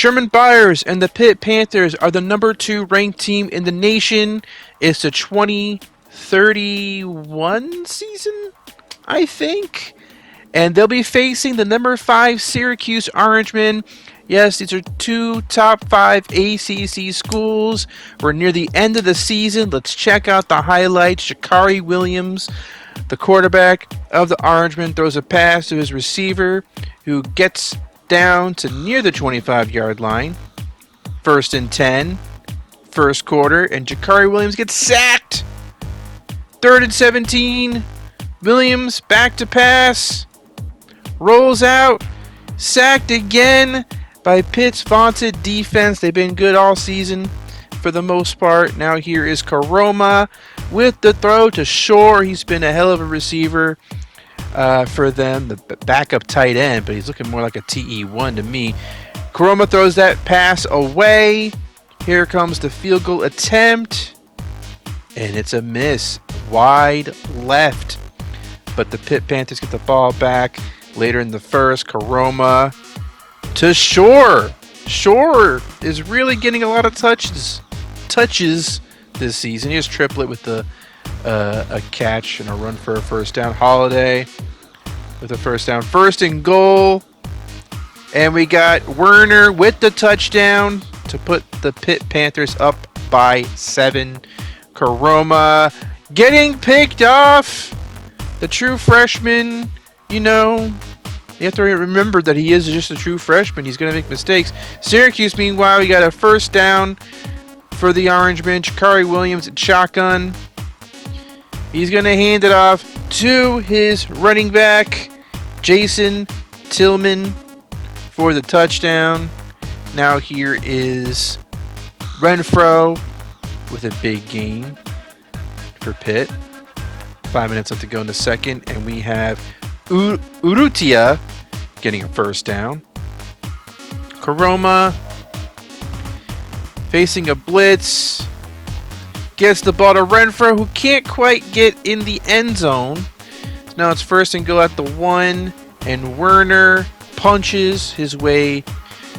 Sherman Byers and the Pitt Panthers are the number 2 ranked team in the nation. It's the 2031 season, I think. And they'll be facing the number 5 Syracuse Orangemen. Yes, these are 2 top 5 ACC schools. We're near the end of the season. Let's check out the highlights. Jakari Williams, the quarterback of the Orangemen, throws a pass to his receiver, who gets down to near the 25-yard line. 1st and 10, first quarter, and Jakari Williams gets sacked. 3rd and 17, Williams back to pass, rolls out, sacked again by Pitt's vaunted defense. They've been good all season for the most part. Now here is Karoma with the throw to Shore. He's been a hell of a receiver for them, the backup tight end, but he's looking more like a TE1 to me. Karoma throws that pass away. Here comes the field goal attempt, and it's a miss, wide left. But the Pitt Panthers get the ball back later in the first. Karoma to Shore. Shore is really getting a lot of touches this season. Here's Triplet with a catch and a run for a first down. Holiday with a first down. 1st and goal. And we got Werner with the touchdown to put the Pitt Panthers up by 7. Karoma getting picked off. The true freshman, you have to remember that he is just a true freshman. He's going to make mistakes. Syracuse, meanwhile, we got a first down for the Orangemen. Jakari Williams at shotgun. He's going to hand it off to his running back, Jason Tillman, for the touchdown. Now here is Renfro with a big gain for Pitt. 5 minutes left to go in the second, and we have Urrutia getting a first down. Karoma facing a blitz. Gets the ball to Renfro, who can't quite get in the end zone. So now it's 1st and goal at the 1, and Werner punches his way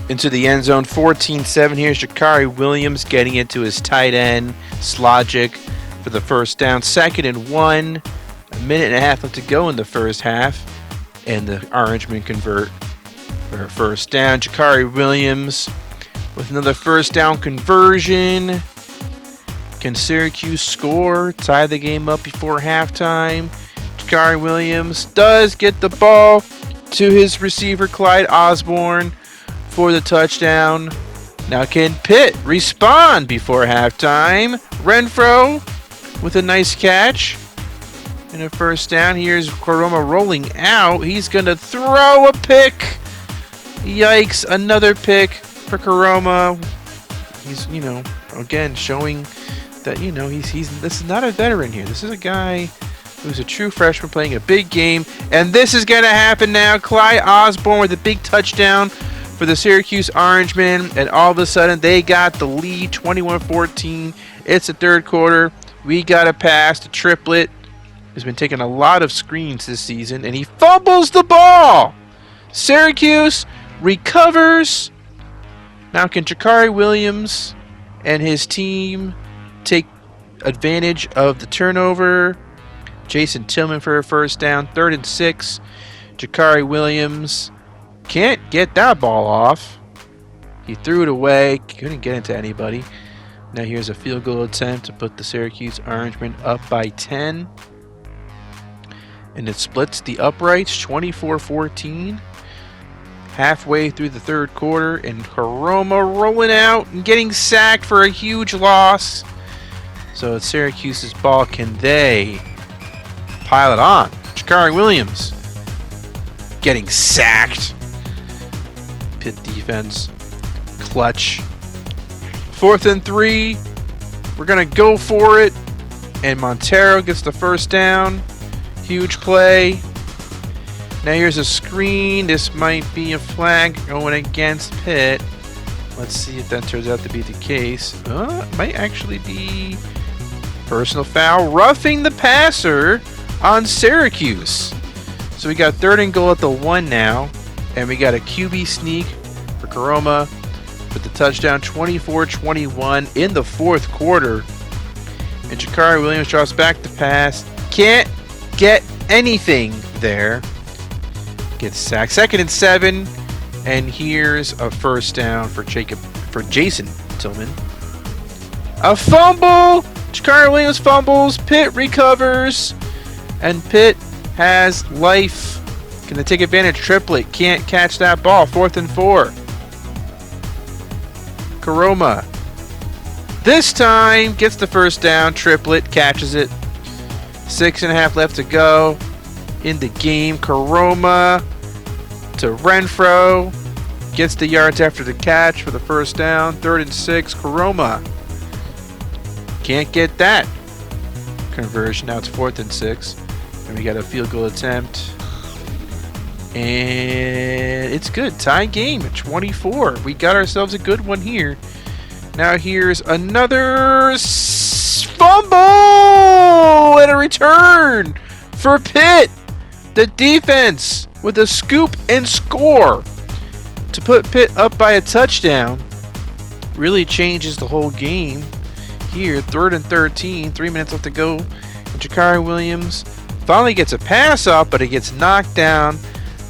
into the end zone. 14-7. Here's Jakari Williams getting into his tight end, Slogic, for the first down. 2nd and 1. A minute and a half left to go in the first half, and the Orangemen convert for a first down. Jakari Williams with another first down conversion. Can Syracuse score, tie the game up before halftime? Jakari Williams does get the ball to his receiver, Clyde Osborne, for the touchdown. Now can Pitt respond before halftime? Renfro with a nice catch and a first down. Here's Karoma rolling out. He's going to throw a pick. Yikes, another pick for Karoma. He's, again, showing that, this is not a veteran here. This is a guy who's a true freshman playing a big game. And this is going to happen now. Clyde Osborne with a big touchdown for the Syracuse Orangemen. And all of a sudden, they got the lead, 21-14. It's the third quarter. We got a pass to Triplet, who's been taking a lot of screens this season. And he fumbles the ball. Syracuse recovers. Now can Jakari Williams and his team take advantage of the turnover? Jason Tillman for a first down. 3rd and 6. Jakari Williams can't get that ball off. He threw it away. Couldn't get into anybody. Now here's a field goal attempt to put the Syracuse Orangemen up by 10. And it splits the uprights, 24-14. Halfway through the third quarter, and Karoma rolling out and getting sacked for a huge loss. So it's Syracuse's ball. Can they pile it on? Jakari Williams getting sacked. Pitt defense clutch. 4th and 3. We're going to go for it. And Montero gets the first down. Huge play. Now here's a screen. This might be a flag going against Pitt. Let's see if that turns out to be the case. It might actually be personal foul. Roughing the passer on Syracuse. So we got 3rd and goal at the 1 now. And we got a QB sneak for Karoma with the touchdown, 24-21 in the fourth quarter. And Jakari Williams drops back to pass. Can't get anything there. Gets sacked. 2nd and 7. And here's a first down for Jason Tillman. A fumble! Jakari Williams fumbles. Pitt recovers. And Pitt has life. Can they take advantage? Triplet can't catch that ball. 4th and 4. Karoma. This time gets the first down. Triplet catches it. 6.5 left to go in the game. Karoma to Renfro. Gets the yards after the catch for the first down. 3rd and 6. Karoma. Can't get that conversion. Now it's 4th and 6. And we got a field goal attempt. And it's good. Tie game at 24. We got ourselves a good one here. Now here's another fumble and a return for Pitt. The defense with a scoop and score to put Pitt up by a touchdown. Really changes the whole game. Here, 3rd and 13, 3 minutes left to go. And Jakari Williams finally gets a pass off, but it gets knocked down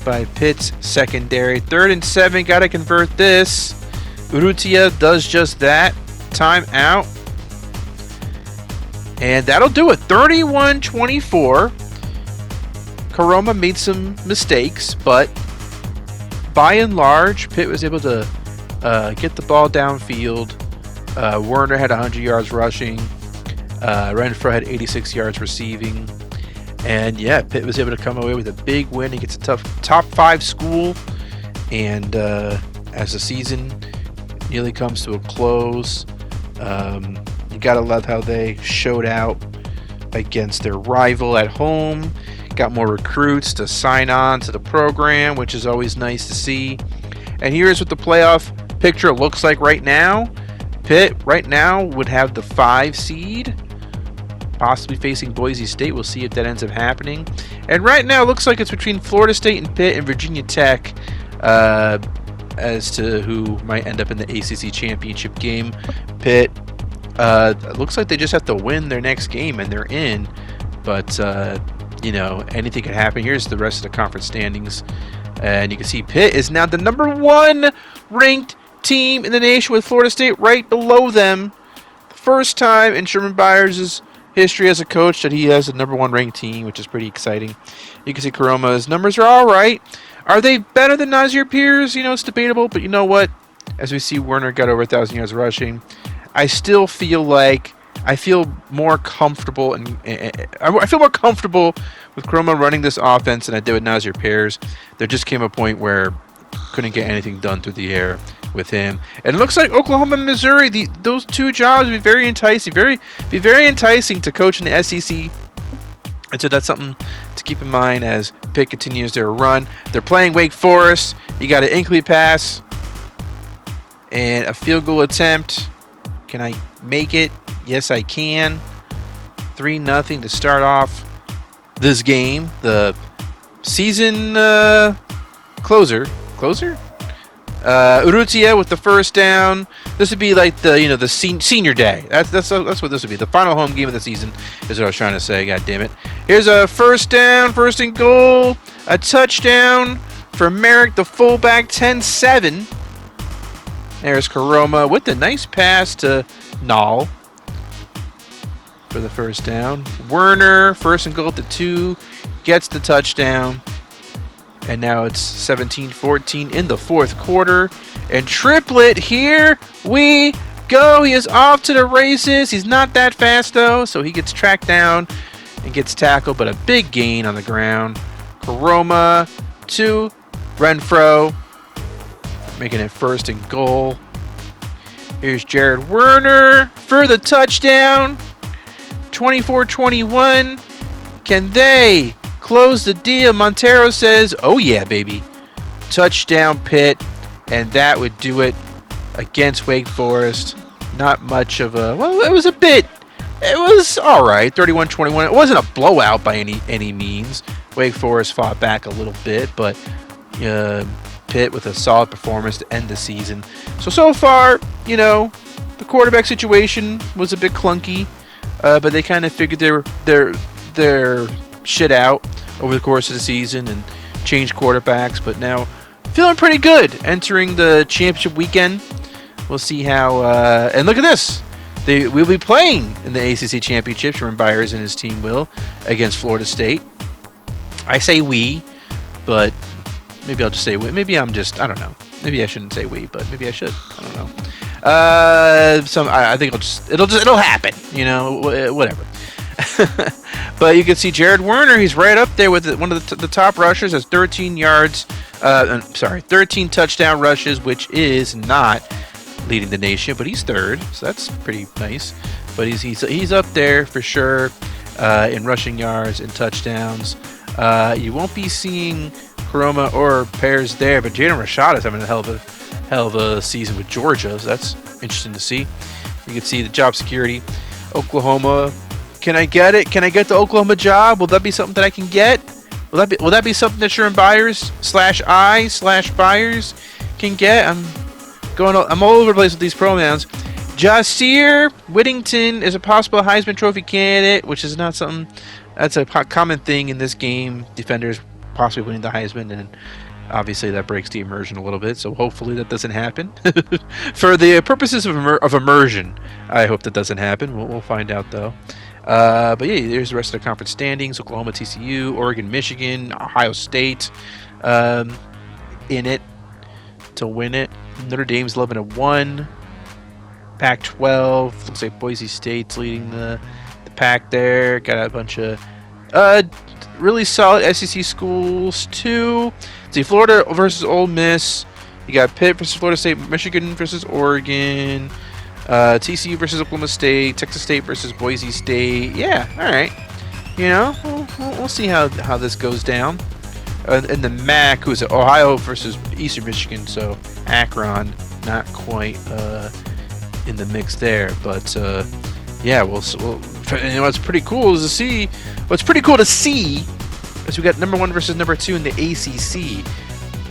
by Pitt's secondary. 3rd and 7, got to convert this. Urrutia does just that. Timeout. And that'll do it. 31-24. Karoma made some mistakes, but by and large, Pitt was able to get the ball downfield. Werner had 100 yards rushing. Renfro had 86 yards receiving. And yeah, Pitt was able to come away with a big win against a tough top 5 school. And as the season nearly comes to a close, you gotta love how they showed out against their rival at home. Got more recruits to sign on to the program, which is always nice to see. And here's what the playoff picture looks like right now. Pitt right now would have the 5 seed, possibly facing Boise State. We'll see if that ends up happening. And right now it looks like it's between Florida State and Pitt and Virginia Tech as to who might end up in the ACC Championship Game. Pitt, it looks like they just have to win their next game and they're in. But, anything could happen. Here's the rest of the conference standings. And you can see Pitt is now the number 1 ranked team in the nation with Florida State right below them. The first time in Sherman Byers' history as a coach that he has a number 1 ranked team, which is pretty exciting. You can see Karoma's numbers are all right. Are they better than Nazir Pierce? It's debatable, but you know what? As we see, Werner got over 1,000 yards rushing. I still feel like I feel more comfortable and I feel more comfortable with Karoma running this offense than I did with Nazir Pierce. There just came a point where couldn't get anything done through the air with him. And it looks like Oklahoma and Missouri, those 2 jobs would be very enticing, very enticing to coach in the SEC. And so that's something to keep in mind as Pitt continues their run. They're playing Wake Forest. You got an incomplete pass and a field goal attempt. Can I make it? Yes, I can. 3-0 to start off this game. The season closer. Urrutia with the first down. This would be like the senior day. That's what this would be. The final home game of the season is what I was trying to say. God damn it. Here's a first down, 1st and goal, a touchdown for Merrick, the fullback, 10-7. There's Karoma with the nice pass to Nall for the first down. Werner, 1st and goal at the 2, gets the touchdown. And now it's 17-14 in the fourth quarter. And Triplet, here we go. He is off to the races. He's not that fast, though, so he gets tracked down and gets tackled, but a big gain on the ground. Karoma to Renfro, making it 1st and goal. Here's Jared Werner for the touchdown. 24-21. Can they close the deal? Montero says, oh yeah, baby. Touchdown Pitt. And that would do it against Wake Forest. Not much of a... Well, it was all right. 31-21. It wasn't a blowout by any means. Wake Forest fought back a little bit, but Pitt with a solid performance to end the season. So far, you know, the quarterback situation was a bit clunky, but they kind of figured their shit out over the course of the season and changed quarterbacks. But now feeling pretty good entering the championship weekend. We'll see how. And look at this. We'll be playing in the ACC Championship. Sherman Byers and his team will against Florida State. I say we, but maybe I'll just say we. Maybe I don't know. Maybe I shouldn't say we, but maybe I should. I don't know. I think it'll happen. You know, whatever. But you can see Jared Werner. He's right up there with one of the top rushers. Has 13 touchdown rushes, which is not leading the nation, but he's third, so that's pretty nice. But he's up there for sure in rushing yards and touchdowns. You won't be seeing Koroma or Pears there, but Jaden Rashad is having a hell of a season with Georgia, so that's interesting to see. You can see the job security. Oklahoma, can I get it? Can I get the Oklahoma job? Will that be something that I can get? Will that be something that Sherman Byers /Byers can get? I'm all over the place with these pronouns. Jasir Whittington is a possible Heisman Trophy candidate, which is not something that's a common thing in this game. Defenders possibly winning the Heisman, and obviously that breaks the immersion a little bit. So hopefully that doesn't happen. For the purposes of immersion, I hope that doesn't happen. We'll find out though. But yeah, there's the rest of the conference standings: Oklahoma, TCU, Oregon, Michigan, Ohio State, in it to win it. Notre Dame's 11-1. Pac-12 looks like Boise State's leading the pack there. Got a bunch of really solid SEC schools too. See, Florida versus Ole Miss. You got Pitt versus Florida State, Michigan versus Oregon, TCU versus Oklahoma State, Texas State versus Boise State. Yeah, all right. You know, we'll see how this goes down. And the MAC, who's Ohio versus Eastern Michigan, so Akron not quite in the mix there, but yeah, we'll you know, what's pretty cool is to see. What's pretty cool to see is we got number 1 versus number 2 in the ACC.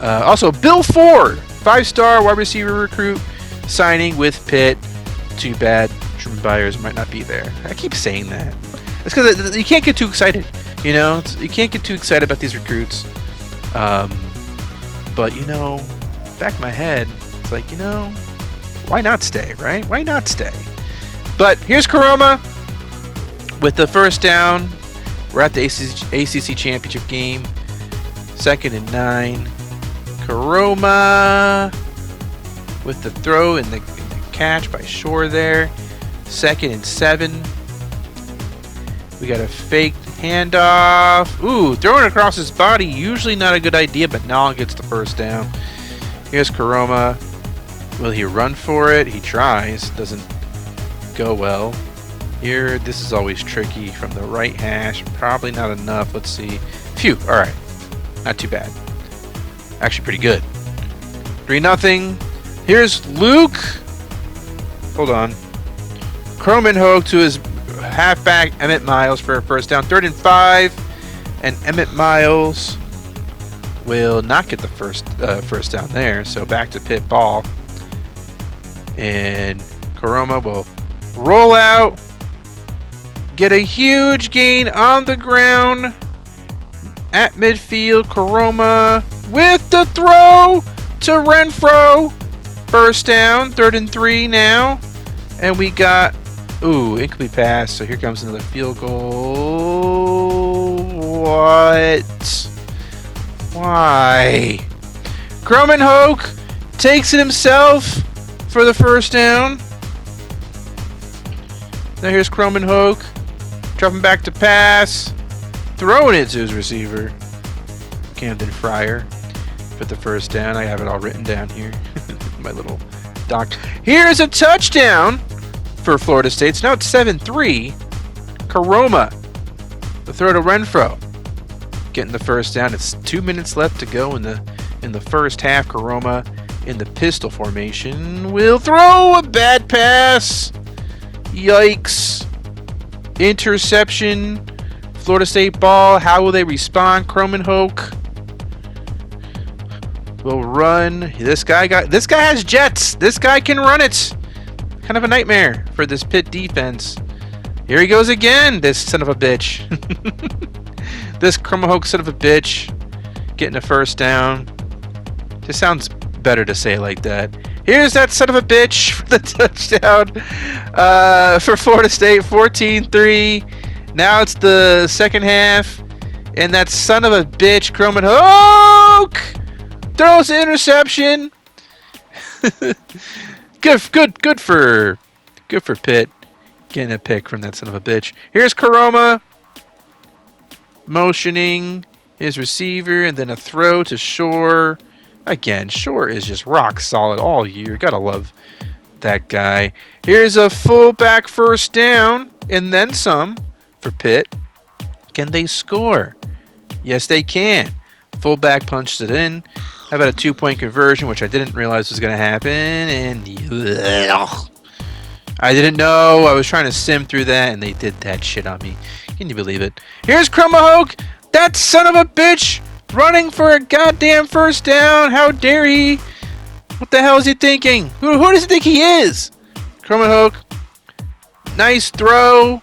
Also, Bill Ford, 5-star wide receiver recruit, signing with Pitt. Too bad Sherman Byers might not be there. I keep saying that. It's because you can't get too excited. You know, you can't get too excited about these recruits. But you know, back of my head, it's like, you know, why not stay, right? Why not stay? But here's Koroma with the first down. We're at the ACC Championship Game. 2nd and 9. Koroma with the throw and the catch by Shore there. 2nd and 7. We got a fake handoff. Ooh, throwing across his body. Usually not a good idea, but Nall gets the first down. Here's Koroma. Will he run for it? He tries. Doesn't go well. Here, this is always tricky from the right hash. Probably not enough. Let's see. Phew. All right. Not too bad. Actually pretty good. 3-0. Here's Luke. Hold on. Cromanhoek to his halfback Emmett Miles for a first down. 3rd and 5. And Emmett Miles will not get the first down there. So back to Pitt ball. And Koroma will roll out. Get a huge gain on the ground at midfield. Koroma with the throw to Renfro. First down. 3rd and 3 now. And we got, incomplete pass. So here comes another field goal. What? Why? Cromanhoek takes it himself for the first down. Now here's Cromanhoek. Dropping back to pass. Throwing it to his receiver, Camden Fryer, for the first down. I have it all written down here. My little doc. Here's a touchdown for Florida State. So now it's 7-3. Koroma. The throw to Renfro. Getting the first down. It's 2 minutes left to go in the first half. Koroma in the pistol formation will throw a bad pass. Yikes. Interception. Florida State ball. How will they respond? Cromanhoek will run. This guy has jets. This guy can run it. Kind of a nightmare for this Pitt defense. Here he goes again, this son of a bitch. This Chromahawk son of a bitch getting a first down. Just sounds better to say it like that. Here's that son of a bitch for the touchdown for Florida State, 14-3. Now it's the second half, and that son of a bitch, Chromahawk, throws an interception. Good for Pitt getting a pick from that son of a bitch. Here's Karoma motioning his receiver, and then a throw to Shore. Again, Shore is just rock solid all year. Gotta love that guy. Here's a fullback first down, and then some for Pitt. Can they score? Yes, they can. Fullback punches it in. How about a 2-point conversion, which I didn't realize was going to happen, and I didn't know. I was trying to sim through that, and they did that shit on me. Can you believe it? Here's Chromahawk, that son of a bitch, running for a goddamn first down. How dare he? What the hell is he thinking? Who does he think he is? Chromahawk, nice throw.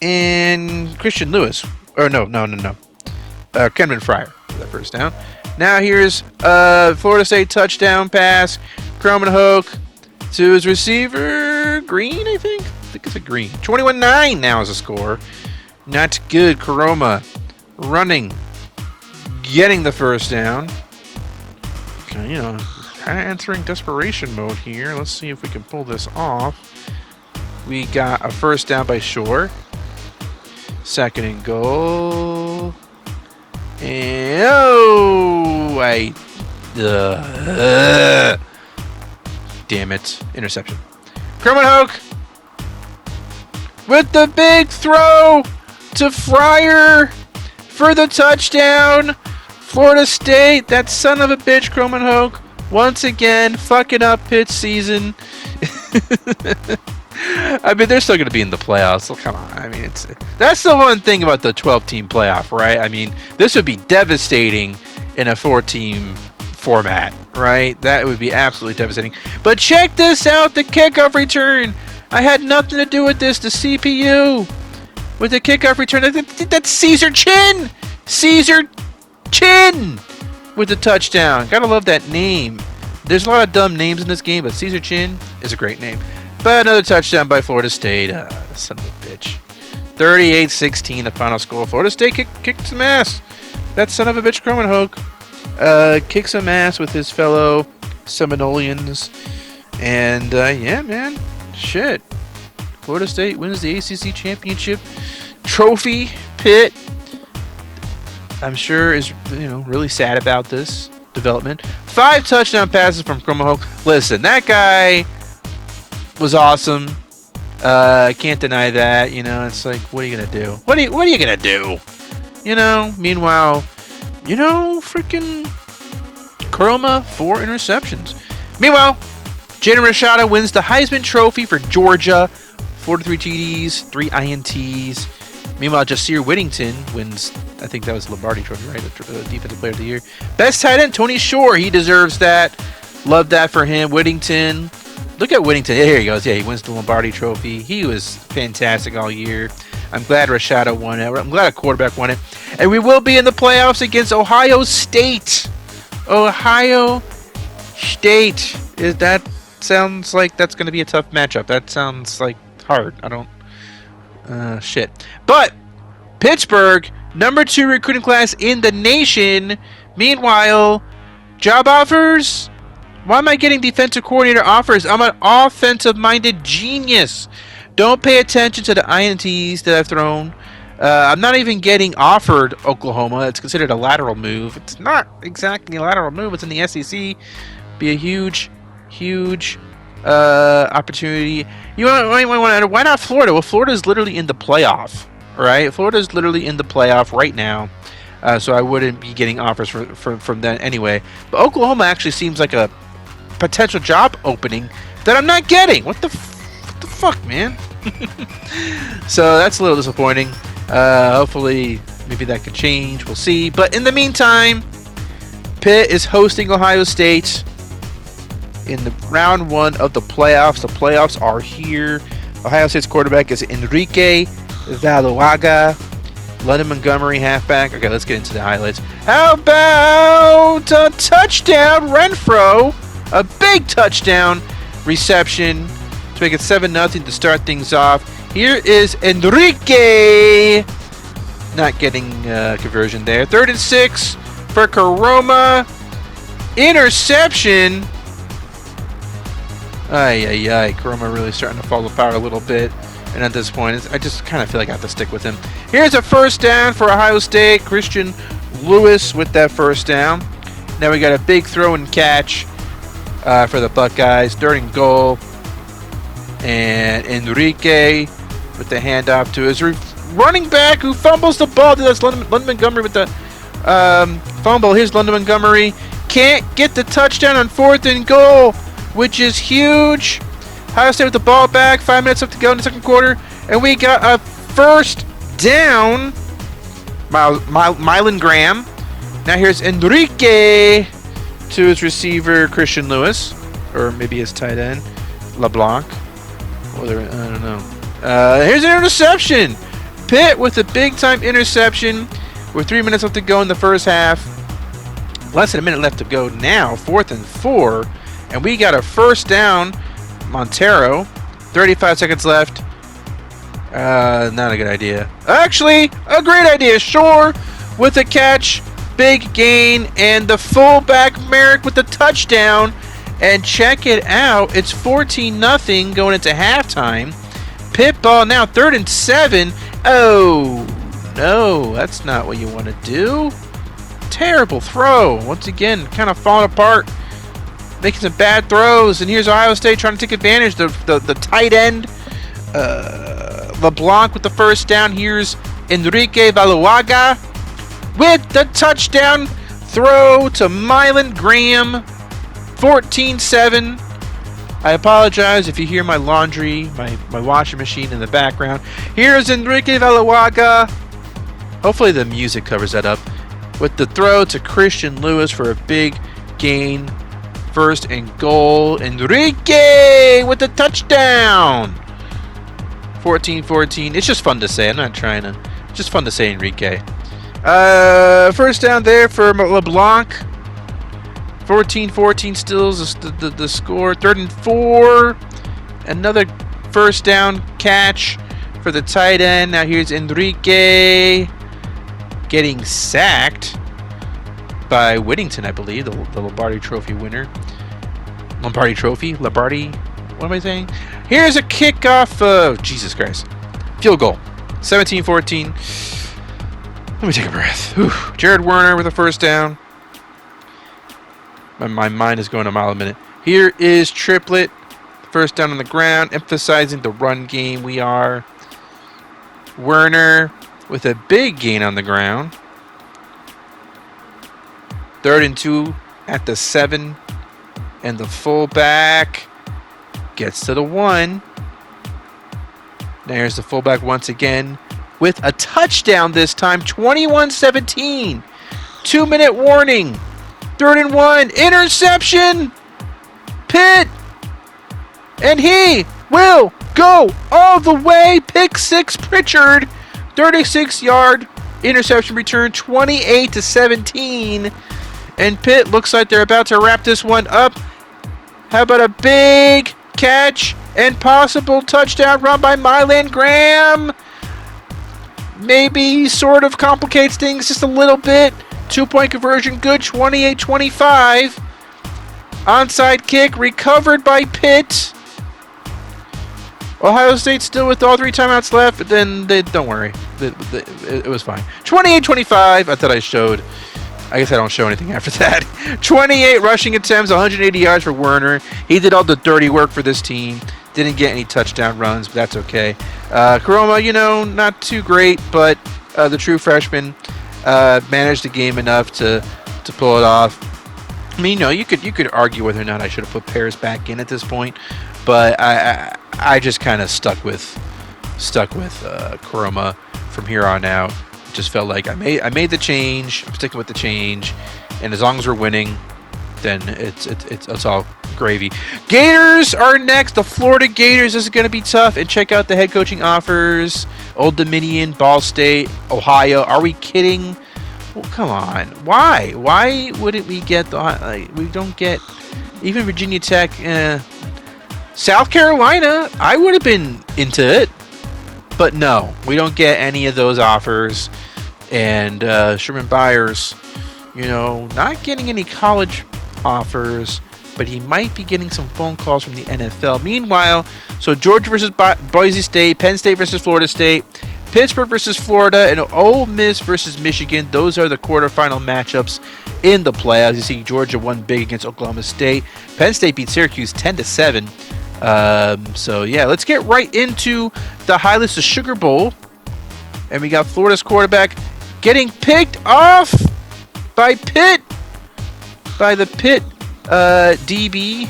And Christian Lewis. Or no. Kenman Fryer for that first down. Now here's Florida State touchdown pass. Chromahawk to his receiver. Green, I think it's a Green. 21-9 now is the score. Not good. Karoma running, getting the first down. Okay, kind of entering desperation mode here. Let's see if we can pull this off. We got a first down by Shore. Second and goal. And damn it. Interception. Chromahawk with the big throw to Fryer for the touchdown. Florida State, that son of a bitch, Chromahawk, once again fucking up Pitt's season. I mean, they're still going to be in the playoffs. So come on. I mean, that's the one thing about the 12-team playoff, right? I mean, this would be devastating in a 4-team format, right? That would be absolutely devastating. But check this out, the kickoff return. I had nothing to do with this. The CPU with the kickoff return. That's Caesar Chin. Caesar Chin with the touchdown. Gotta love that name. There's a lot of dumb names in this game, but Caesar Chin is a great name. But another touchdown by Florida State. Son of a bitch. 38-16, the final score. Florida State kicked some ass. That son of a bitch, Chromahawk, kicked some ass with his fellow Seminolians. And, yeah, man. Shit. Florida State wins the ACC Championship trophy. Pitt, I'm sure, is really sad about this development. 5 touchdown passes from Chromahawk. Listen, that guy was awesome. Can't deny that. It's like, what are you gonna do? What are you gonna do? Meanwhile, freaking Chroma, 4 interceptions. Meanwhile, Jaden Rashada wins the Heisman Trophy for Georgia. 43 TDs, 3 INTs. Meanwhile, Jasir Whittington wins, I think that was the Lombardi Trophy, right? The Defensive Player of the Year. Best tight end, Tony Shore. He deserves that. Love that for him. Whittington. Look at Whittington. Yeah, here he goes. Yeah, he wins the Lombardi Trophy. He was fantastic all year. I'm glad Rashada won it. I'm glad a quarterback won it. And we will be in the playoffs against Ohio State. Ohio State. That sounds like that's going to be a tough matchup. That sounds like hard. I don't... shit. But Pittsburgh, number 2 recruiting class in the nation. Meanwhile, job offers... Why am I getting defensive coordinator offers? I'm an offensive-minded genius. Don't pay attention to the INTs that I've thrown. I'm not even getting offered Oklahoma. It's considered a lateral move. It's not exactly a lateral move. It's in the SEC. Be a huge opportunity. You might want to wonder, why not Florida? Well, Florida is literally in the playoff, right? Florida is literally in the playoff right now. So I wouldn't be getting offers from them anyway. But Oklahoma actually seems like a potential job opening that I'm not getting. What the fuck, man? So that's a little disappointing. Hopefully, maybe that could change. We'll see. But in the meantime, Pitt is hosting Ohio State in the round 1 of the playoffs. The playoffs are here. Ohio State's quarterback is Enrique Valuaga. London Montgomery, halfback. Okay, let's get into the highlights. How about a touchdown, Renfro? A big touchdown reception to make it 7-0 to start things off. Here is Enrique. Not getting conversion there. 3rd and 6 for Caroma. Interception. Ay. Caroma really starting to fall apart a little bit. And at this point, I just kind of feel like I have to stick with him. Here's a first down for Ohio State. Christian Lewis with that first down. Now we got a big throw and catch for the Buckeyes. 3rd and goal. And Enrique with the handoff to his running back who fumbles the ball. That's London Montgomery with the fumble. Here's London Montgomery. Can't get the touchdown on 4th and goal, which is huge. Ohio State with the ball back. 5 minutes left to go in the second quarter. And we got a first down. Mylan Graham. Now here's Enrique to his receiver, Christian Lewis. Or maybe his tight end, LeBlanc. I don't know. Here's an interception. Pitt with a big-time interception with 3 minutes left to go in the first half. Less than a minute left to go now. 4th and 4. And we got a first down. Montero. 35 seconds left. Not a good idea. Actually, a great idea. Shore with a catch. Big gain. And the fullback, Merrick, with the touchdown. And check it out. It's 14-0 going into halftime. Pitt ball now. 3rd and 7. Oh, no. That's not what you want to do. Terrible throw. Once again, kind of falling apart. Making some bad throws. And here's Ohio State trying to take advantage. The tight end. LeBlanc with the first down. Here's Enrique Valuaga with the touchdown throw to Mylan Graham. 14-7. I apologize if you hear my laundry, my washing machine in the background. Here's Enrique Valuaga. Hopefully the music covers that up. With the throw to Christian Lewis for a big gain. 1st and goal. Enrique with the touchdown. 14-14. It's just fun to say. I'm not trying to. It's just fun to say Enrique. First down there for LeBlanc. 14-14 still is the score. 3rd and 4. Another first down catch for the tight end. Now here's Enrique getting sacked by Whittington, I believe, the Lombardi Trophy winner. Lombardi Trophy? Lombardi? What am I saying? Here's a kickoff. Jesus Christ. Field goal. 17-14. Let me take a breath. Whew. Jared Werner with a first down. My mind is going a mile a minute. Here is Triplett. First down on the ground. Emphasizing the run game. We are. Werner with a big gain on the ground. 3rd and 2 at the 7. And the fullback gets to the 1. There's the fullback once again with a touchdown this time. 21-17. 2-minute warning. 3rd and 1. Interception. Pitt. And he will go all the way. Pick 6 Pritchard. 36-yard interception return. 28-17. And Pitt looks like they're about to wrap this one up. How about a big catch and possible touchdown run by Mylan Graham? Maybe sort of complicates things just a little bit. 2-point conversion good, 28-25. Onside kick recovered by Pitt. Ohio State still with all 3 timeouts left, but then don't worry. It was fine. 28-25. I thought I showed. I guess I don't show anything after that. 28 rushing attempts, 180 yards for Werner. He did all the dirty work for this team. Didn't get any touchdown runs, but that's okay. Caroma, not too great, but the true freshman managed the game enough to pull it off. I mean, you could argue whether or not I should have put Paris back in at this point, but I just kind of stuck with Caroma from here on out. Just felt like I made the change. I'm sticking with the change, And as long as we're winning, then it's all gravy. Gators are next. The Florida Gators. This is going to be tough. And check out the head coaching offers. Old Dominion, Ball State, Ohio. Are we kidding? Well, come on. Why? Why wouldn't we get the... we don't get... Even Virginia Tech. South Carolina. I would have been into it. But no. We don't get any of those offers. And Sherman Byers, not getting any college offers, but he might be getting some phone calls from the NFL. Meanwhile, so Georgia versus Boise State, Penn State versus Florida State, Pittsburgh versus Florida, and Ole Miss versus Michigan. Those are the quarterfinal matchups in the playoffs. You see Georgia won big against Oklahoma State. Penn State beat Syracuse 10-7. So yeah, let's get right into the highlights of Sugar Bowl. And we got Florida's quarterback getting picked off by Pitt. By the Pitt DB.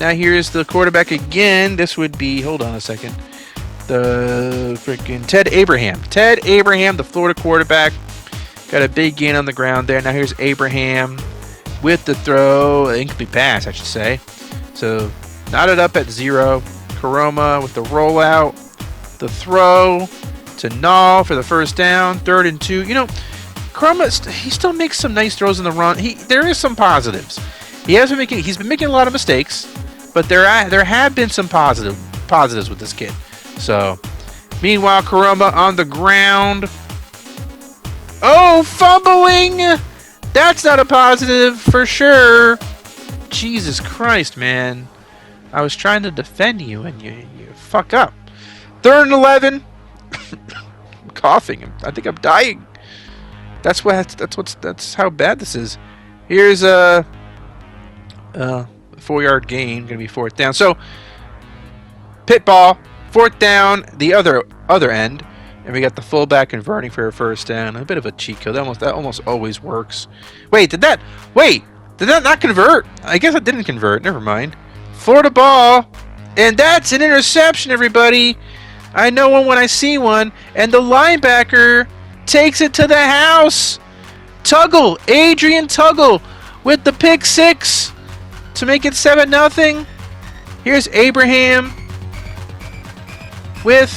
Now here's the quarterback again. This would be, hold on a second, the freaking Ted Abraham. Ted Abraham, the Florida quarterback, got a big gain on the ground there. Now here's Abraham with the throw, incomplete pass, I should say. So knotted up at 0. Karoma with the rollout, the throw to Nall for the first down, 3rd and 2. Karoma, he still makes some nice throws in the run. There is some positives. He's been making a lot of mistakes, but there have been some positives with this kid. So, meanwhile, Karoma on the ground. Oh, fumbling! That's not a positive for sure. Jesus Christ, man. I was trying to defend you, and you fuck up. 3rd and 11. I'm coughing. I think I'm dying. That's how bad this is. Here's a 4-yard gain, gonna be 4th down. So Pitt ball, 4th down, the other end, and we got the fullback converting for a first down. A bit of a cheat code. That almost always works. Wait, did that not convert? I guess it didn't convert. Never mind. Florida ball, and that's an interception, everybody. I know one when I see one, and the linebacker takes it to the house. Adrian Tuggle with the pick 6 to make it 7-0. Here's Abraham with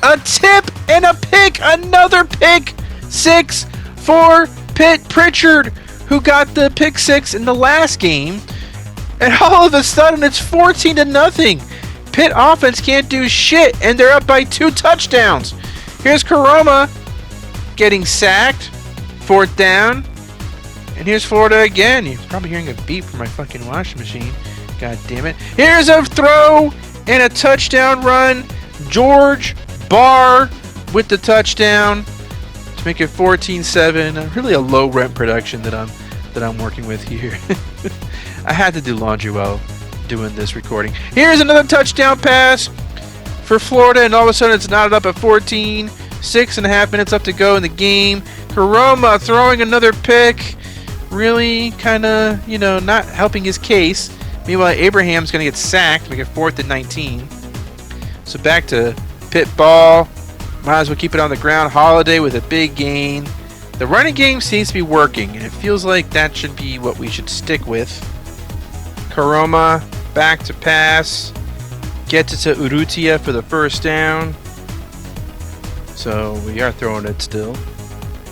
a tip and a pick. Another pick 6 for Pitt. Pritchard, who got the pick 6 in the last game. And all of a sudden, it's 14-0. Pitt offense can't do shit, and they're up by 2 touchdowns. Here's Karoma getting sacked. 4th down. And here's Florida again. You're probably hearing a beep from my fucking washing machine. God damn it. Here's a throw and a touchdown run. George Barr with the touchdown to make it 14-7. Really a low rent production that I'm working with here. I had to do laundry while doing this recording. Here's another touchdown pass for Florida, and all of a sudden it's knotted up at 14. 6.5 minutes up to go in the game. Karoma throwing another pick. Really kind of, not helping his case. Meanwhile, Abraham's going to get sacked. Make it 4th and 19. So back to Pitt ball. Might as well keep it on the ground. Holiday with a big gain. The running game seems to be working, and it feels like that should be what we should stick with. Karoma back to pass. Gets it to Urrutia for the first down. So we are throwing it still.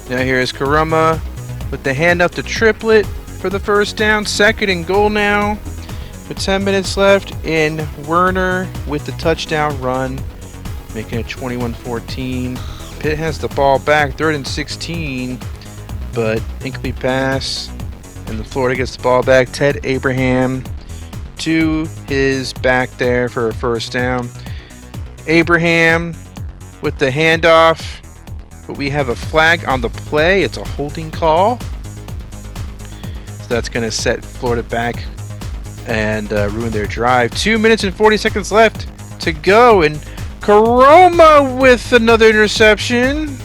Now here's Karoma with the handoff to Triplet for the first down. 2nd and goal now with 10 minutes left. And Werner with the touchdown run, making it 21-14. Pitt has the ball back, 3rd and 16, but incomplete pass. And the Florida gets the ball back. Ted Abraham to his back there for a first down. Abraham with the handoff, but we have a flag on the play. It's a holding call. So that's going to set Florida back and ruin their drive. 2 minutes and 40 seconds left to go, and Karoma with another interception.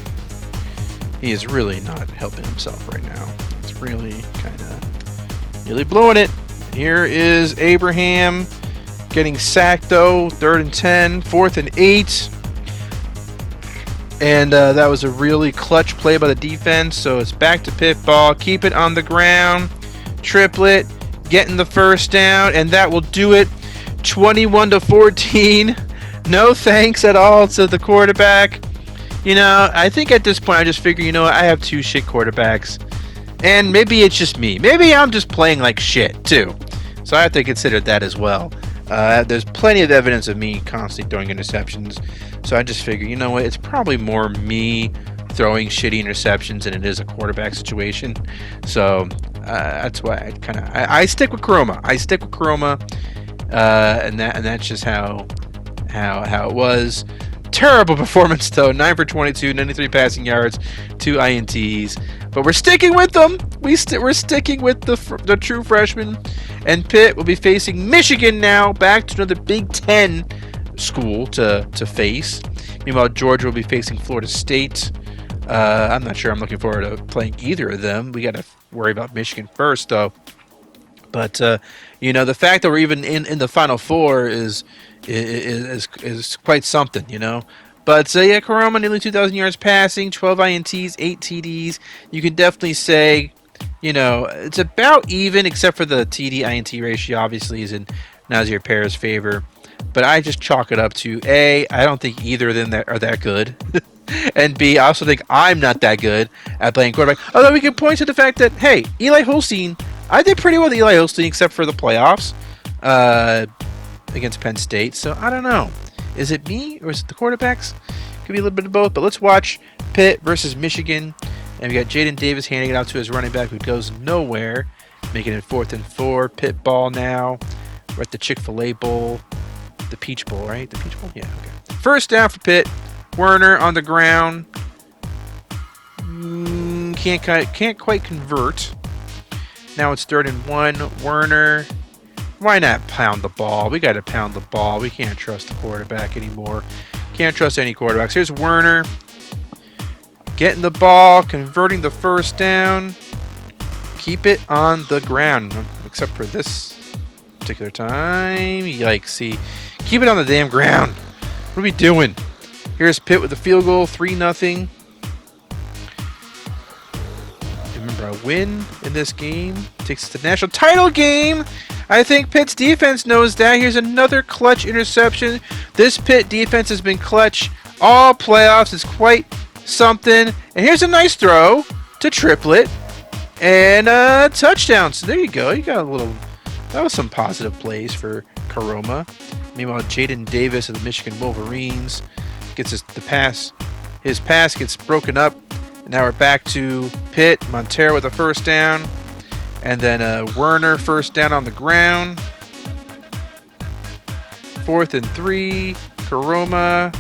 He is really not helping himself right now. It's really kind of really blowing it. Here is Abraham getting sacked though. 3rd and 10, 4th and 8. And that was a really clutch play by the defense. So it's back to Pitt ball. Keep it on the ground. Triplet. Getting the first down. And that will do it. 21-14. No thanks at all to the quarterback. You know, I think at this point I just figure, you know what, I have 2 shit quarterbacks. And maybe it's just me. Maybe I'm just playing like shit, too. So I have to consider that as well. There's plenty of evidence of me constantly throwing interceptions. So I just figure, you know what, it's probably more me throwing shitty interceptions than it is a quarterback situation. So that's why I stick with Kuroma. And that's just how it was. Terrible performance though. 9 for 22, 93 passing yards, 2 INTs. But we're sticking with them. We're sticking with the true freshman. And Pitt will be facing Michigan now, back to another Big Ten school to face. Meanwhile, Georgia will be facing Florida State. I'm not sure I'm looking forward to playing either of them. We got to worry about Michigan first, though. But you know, the fact that we're even in the Final Four is quite something, you know. But yeah, Kuroma nearly 2,000 yards passing, 12 INTs, 8 TDs. You can definitely say, you know, it's about even, except for the TD-INT ratio, obviously, is in Nazir Pear's favor. But I just chalk it up to, A, I don't think either of them are that good. And B, I also think I'm not that good at playing quarterback. Although we can point to the fact that, hey, Eli Holstein, I did pretty well with Eli Holstein, except for the playoffs against Penn State. So I don't know. Is it me or is it the quarterbacks? Could be a little bit of both. But let's watch Pitt versus Michigan. And we got Jaden Davis handing it out to his running back who goes nowhere. Making it 4th and 4. Pitt ball now. We're at the Chick-fil-A Bowl. The Peach Bowl, right? The Peach Bowl? Yeah, okay. First down for Pitt. Werner on the ground. Can't quite convert. Now it's 3rd and 1. Werner. Why not pound the ball? We got to pound the ball. We can't trust the quarterback anymore. Can't trust any quarterbacks. Here's Werner. Getting the ball. Converting the first down. Keep it on the ground. Except for this particular time. Yikes. See. Keep it on the damn ground. What are we doing? Here's Pitt with a field goal. 3-0. Remember, a win in this game takes us to the national title game. I think Pitt's defense knows that. Here's another clutch interception. This Pitt defense has been clutch all playoffs. It's quite something. And here's a nice throw to Triplet. And a touchdown. So there you go. You got a little... That was some positive plays for Kuroma. Meanwhile, Jaden Davis of the Michigan Wolverines gets the pass. His pass gets broken up. And now we're back to Pitt. Montero with a first down. And then Werner first down on the ground. 4th and 3. Kuroma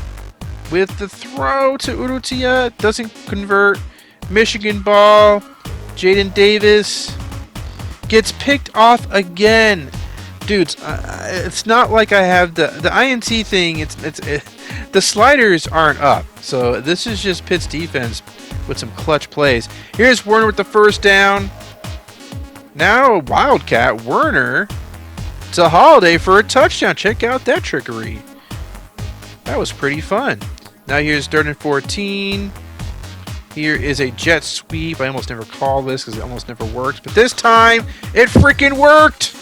with the throw to Urrutia. Doesn't convert. Michigan ball. Jaden Davis gets picked off again. Dudes, it's not like I have the INT thing. The sliders aren't up. So this is just Pitt's defense with some clutch plays. Here's Werner with the first down. Now a Wildcat, Werner to Holiday for a touchdown. Check out that trickery. That was pretty fun. Now here's 3rd and 14. Here is a jet sweep. I almost never call this because it almost never works. But this time, it freaking worked.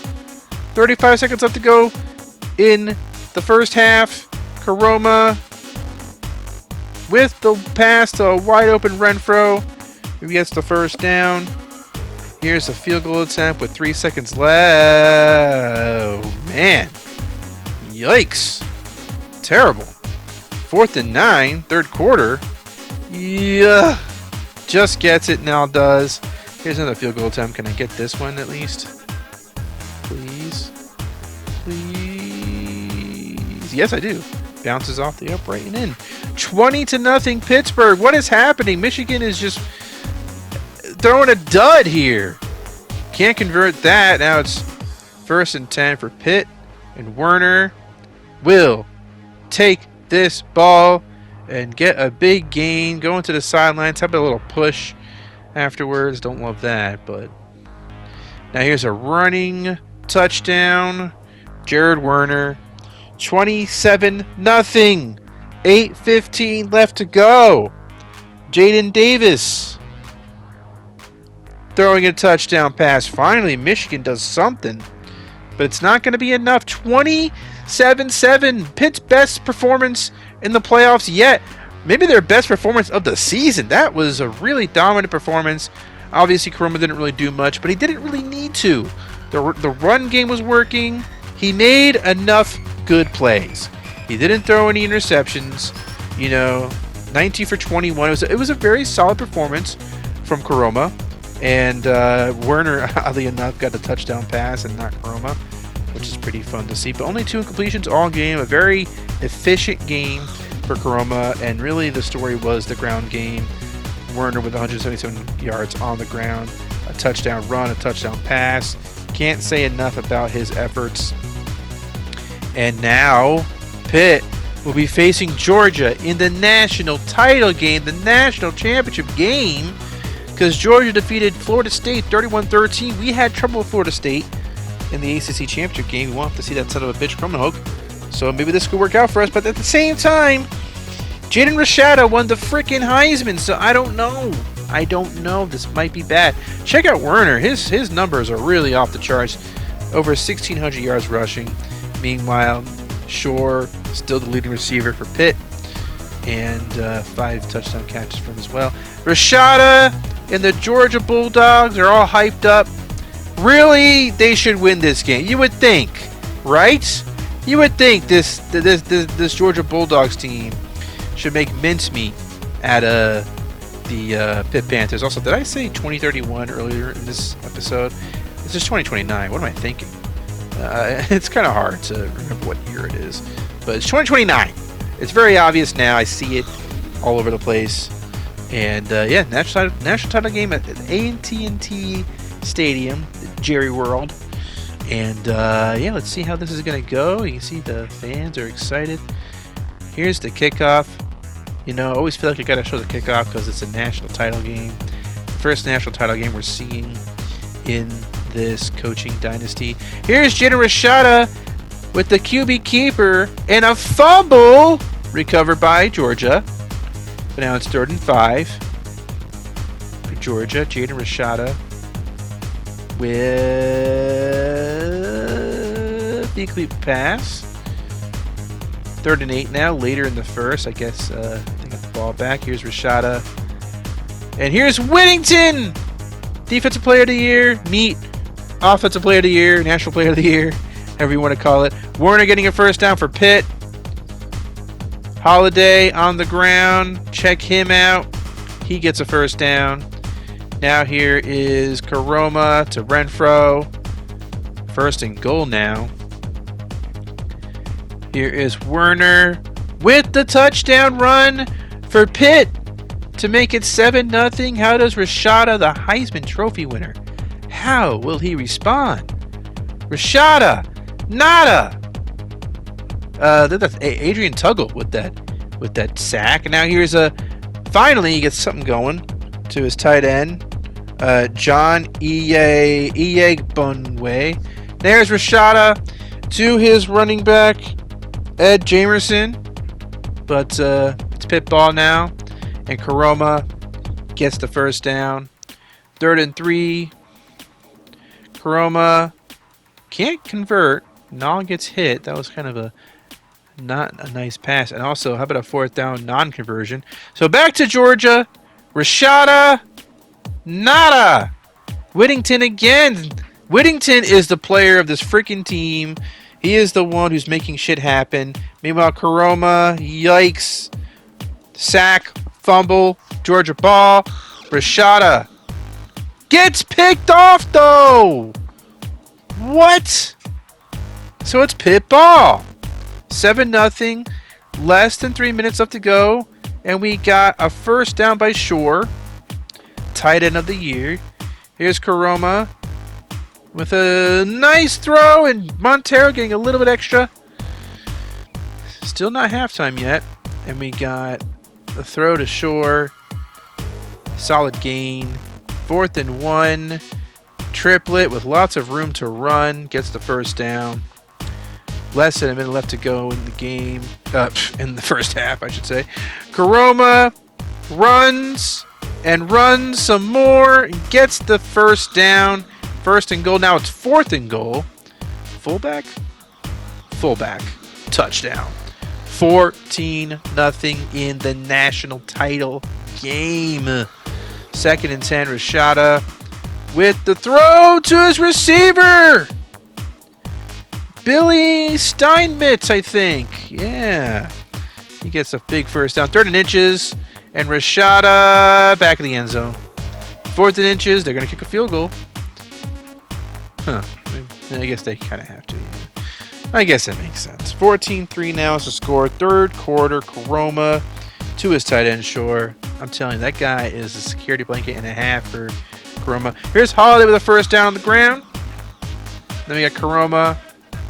35 seconds left to go in the first half. Kuroma with the pass to a wide open Renfro. He gets the first down. Here's a field goal attempt with 3 seconds left. Oh, man. Yikes. Terrible. 4th and 9, 3rd quarter. Yeah. Just gets it, now does. Here's another field goal attempt. Can I get this one at least? Please. Please. Yes, I do. Bounces off the upright and in. 20-0 Pittsburgh. What is happening? Michigan is just throwing a dud here. Can't convert that. Now it's 1st and 10 for Pitt. And Werner will take this ball and get a big gain. Going to the sidelines. Have a little push afterwards. Don't love that. But now here's a running touchdown. Jared Werner. 27-0. 8:15 left to go. Jaden Davis throwing a touchdown pass. Finally, Michigan does something, but it's not going to be enough. 27-7, Pitt's best performance in the playoffs yet. Maybe their best performance of the season. That was a really dominant performance. Obviously, Koroma didn't really do much, but he didn't really need to. The run game was working. He made enough good plays. He didn't throw any interceptions. 19 for 21. It was a very solid performance from Koroma. And Werner, oddly enough, got a touchdown pass and not Koroma, which is pretty fun to see. But only 2 incompletions all game. A very efficient game for Koroma. And really the story was the ground game. Werner with 177 yards on the ground. A touchdown run, a touchdown pass. Can't say enough about his efforts. And now Pitt will be facing Georgia in the national title game, the national championship game, because Georgia defeated Florida State 31-13. We had trouble with Florida State in the ACC Championship game. We won't have to see that son of a bitch Krummenhoek. So maybe this could work out for us. But at the same time, Jaden Rashada won the freaking Heisman. So I don't know. This might be bad. Check out Werner. His numbers are really off the charts. Over 1,600 yards rushing. Meanwhile, Shore still the leading receiver for Pitt, and 5 touchdown catches from as well. Rashada and the Georgia Bulldogs are all hyped up. Really, they should win this game. You would think, right? You would think this Georgia Bulldogs team should make mincemeat out of the Pitt Panthers. Also, did I say 2031 earlier in this episode? This is 2029. What am I thinking? It's kind of hard to remember what year it is, but it's 2029. It's very obvious now. I see it all over the place. And national title game at AT&T Stadium, Jerry World. And let's see how this is gonna go. You can see the fans are excited. Here's the kickoff. I always feel like I gotta show the kickoff because it's a national title game. First national title game we're seeing in this coaching dynasty. Here's Jaden Rashada with the QB keeper and a fumble recovered by Georgia. But now it's 3rd and 5 for Georgia. Jaden Rashada with the complete pass. 3rd and 8 now, later in the first. I guess they got the ball back. Here's Rashada. And here's Whittington! Defensive Player of the Year. Neat. Offensive Player of the Year. National Player of the Year. However you want to call it. Werner getting a first down for Pitt. Holiday on the ground. Check him out. He gets a first down. Now here is Koroma to Renfro. 1st and goal now. Here is Werner with the touchdown run for Pitt to make it 7-0. How does Rashada, the Heisman Trophy winner, how will he respond? Rashada, nada. That's Adrian Tuggle with that sack. And now here's finally he gets something going to his tight end, John Iyegbunwe. There's Rashada to his running back, Ed Jamerson. But it's Pitt ball now. And Koroma gets the first down. 3rd and 3. Koroma can't convert. Nall gets hit. That was kind of not a nice pass. And also, how about a 4th down non-conversion? So back to Georgia. Rashada. Nada. Whittington again. Whittington is the player of this freaking team. He is the one who's making shit happen. Meanwhile, Koroma, yikes. Sack, fumble, Georgia ball. Rashada gets picked off, though. What? So it's Pitt ball. 7-0. Less than 3 minutes left to go. And we got a first down by Shore. Tight end of the year. Here's Koroma with a nice throw, and Montero getting a little bit extra. Still not halftime yet. And we got a throw to Shore. Solid gain. 4th and 1. Triplet with lots of room to run. Gets the first down. Less than a minute left to go in the game. In the first half, I should say. Karoma runs and runs some more. And gets the first down. First and goal. Now it's 4th and goal. Fullback? Fullback. Touchdown. 14-0 in the national title game. 2nd and 10. Rashada with the throw to his receiver. Billy Steinmetz, I think. Yeah. He gets a big first down. 3rd and inches. And Rashada back in the end zone. 4th and inches. They're going to kick a field goal. Huh. I guess they kind of have to. Yeah. I guess that makes sense. 14-3 now is the score. 3rd quarter. Karoma to his tight end, Shore. I'm telling you, that guy is a security blanket and a half for Karoma. Here's Holiday with a first down on the ground. Then we got Karoma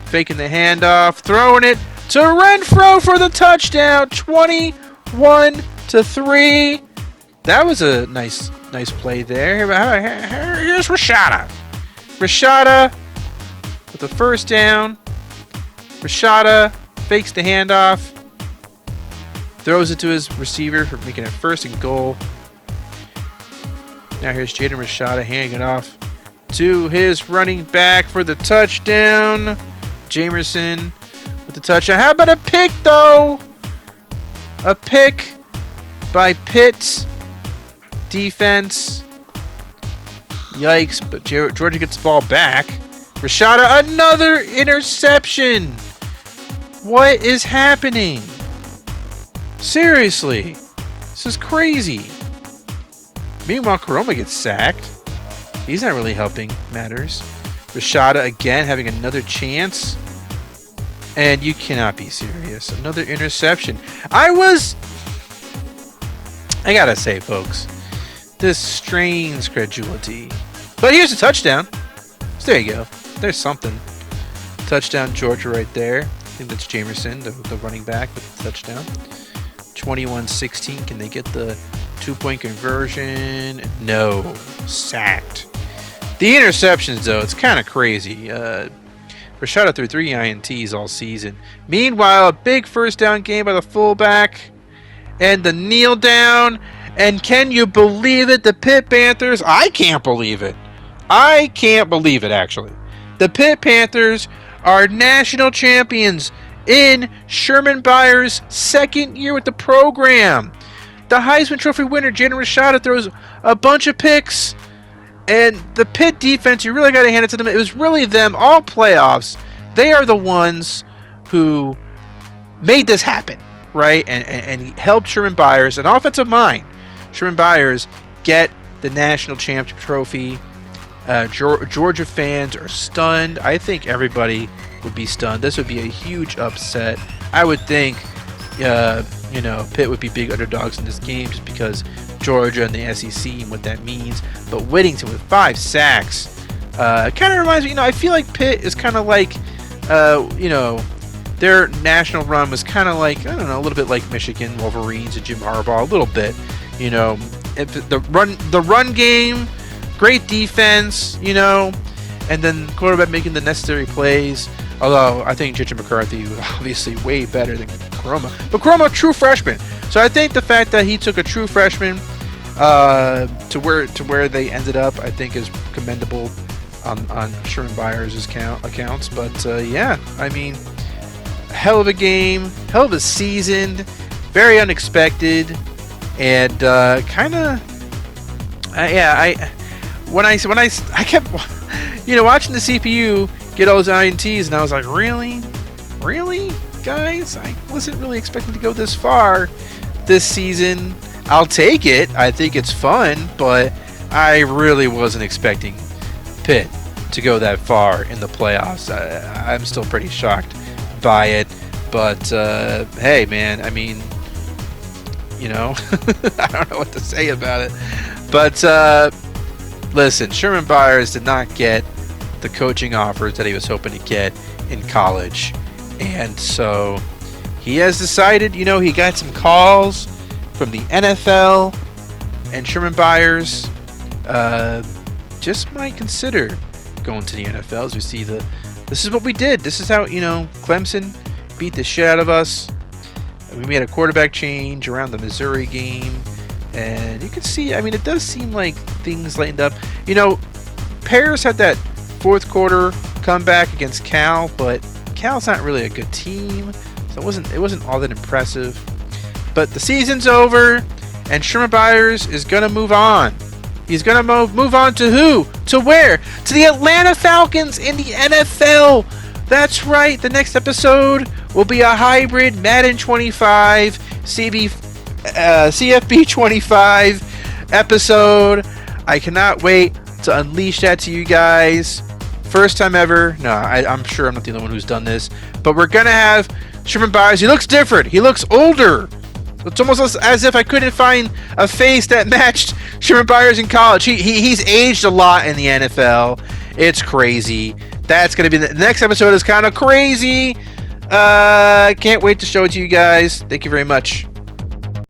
faking the handoff, throwing it to Renfro for the touchdown. 21-3. That was a nice play there. Here's Rashada. Rashada with the first down. Rashada fakes the handoff. Throws it to his receiver for making it 1st and goal. Now here's Jaden Rashada handing it off to his running back for the touchdown. Jamerson with the touchdown. How about a pick, though? A pick by Pitt. Defense. Yikes, but Georgia gets the ball back. Rashada, another interception. What is happening? Seriously. This is crazy. Meanwhile, Karoma gets sacked. He's not really helping matters. Rashada again having another chance. And you cannot be serious. Another interception. I gotta say, folks, this strains credulity. But here's a touchdown. So there you go. There's something. Touchdown Georgia right there. I think that's Jamerson, the running back with the touchdown. 21-16. Can they get the 2-point conversion? No. Sacked. The interceptions, though, it's kind of crazy. Rashada threw 3 INTs all season. Meanwhile, a big first down game by the fullback. And the kneel down. And can you believe it? The Pitt Panthers. I can't believe it. I can't believe it, actually. The Pitt Panthers are national champions in Sherman Byers' 2nd year with the program. The Heisman Trophy winner, Jaden Rashada, throws a bunch of picks. And the Pitt defense, you really got to hand it to them. It was really them all playoffs. They are the ones who made this happen, right? And helped Sherman Byers, an offensive mind. Sherman Byers get the national championship trophy. Georgia fans are stunned. I think everybody would be stunned. This would be a huge upset. I would think, Pitt would be big underdogs in this game just because Georgia and the SEC and what that means. But Whittington with 5 sacks kind of reminds me, I feel like Pitt is kind of like, their national run was kind of like, a little bit like Michigan Wolverines and Jim Harbaugh, a little bit. The run game, great defense, and then quarterback making the necessary plays. Although I think J.J. McCarthy was obviously way better than Karoma. But Karoma, true freshman. So I think the fact that he took a true freshman to where they ended up, I think is commendable on Sherman Byers' accounts. But hell of a game, hell of a season, very unexpected, and I kept watching the CPU get all those INTs, and I was like, really, guys, I wasn't really expecting to go this far this season. I'll take it. I think it's fun, but I really wasn't expecting Pitt to go that far in the playoffs. I'm still pretty shocked by it, but hey, man, I don't know what to say about it. But listen, Sherman Byers did not get the coaching offers that he was hoping to get in college, and so he has decided, he got some calls from the NFL, and Sherman Byers just might consider going to the NFL as we see the this is what we did. This is how, Clemson beat the shit out of us. We made a quarterback change around the Missouri game. And you can see, it does seem like things lightened up. Paris had that fourth quarter comeback against Cal, but Cal's not really a good team. So it wasn't all that impressive. But the season's over, and Sherman Byers is going to move on. He's going to move on to who? To where? To the Atlanta Falcons in the NFL. That's right. The next episode will be a hybrid Madden 25 CFB25 episode. I cannot wait to unleash that to you guys. First time ever. No, I'm sure I'm not the only one who's done this. But we're going to have Sherman Byers. He looks different. He looks older. It's almost as if I couldn't find a face that matched Sherman Byers in college. He's aged a lot in the NFL. It's crazy. That's going to be the next episode is kind of crazy. Can't wait to show it to you guys. Thank you very much.